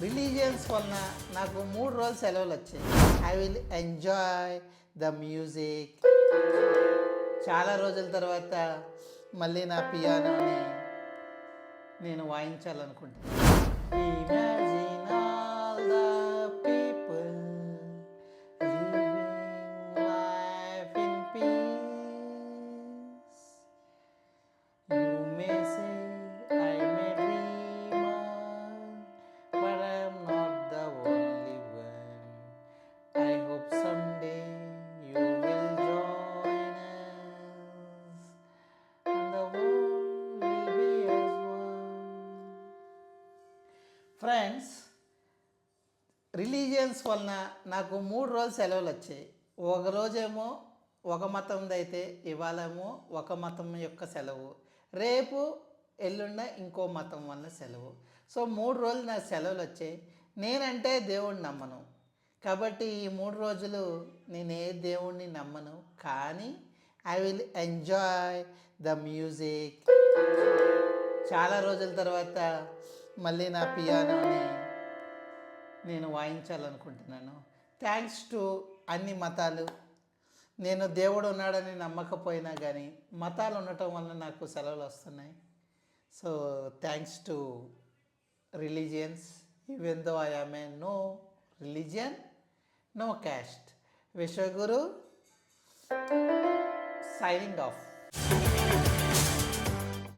Religions వలన నాకు 3 రోజులు సెలవులు వచ్చాయి. I will enjoy the music. చాలా రోజుల తర్వాత మళ్ళీ నా పియానోని నేను వాయించాలనుకుంటున్నాను. Imagine all the people living life in peace. You may say I may dreamer, but I'm not the only one. I hope someday you will join us, and the world will be as one. Friends, religions వలన నాకు 3 రోజులు సెలవులు వచ్చాయి. ఒక రోజేమో ఒక మతంది అయితే ఇవాళేమో ఒక మతం యొక్క సెలవు, రేపు ఎల్లుండ ఇంకో మతం వల్ల సెలవు. సో 3 రోజులు నాకు సెలవులు వచ్చాయి. నేనంటే దేవుడిని నమ్మను కాబట్టి ఈ 3 రోజులు నేను ఏ దేవుడిని నమ్మను, కానీ I will enjoy the music. చాలా రోజుల తర్వాత మళ్ళీ నా పియానోని నేను వాయించాలనుకుంటున్నాను. థ్యాంక్స్ టు అన్ని మతాలు. నేను దేవుడు ఉన్నాడని నమ్మకపోయినా కానీ మతాలు ఉండటం వల్ల నాకు సెలవులు వస్తున్నాయి. So thanks to religions, even though I am a no religion, no caste. Vishwaguru signing of.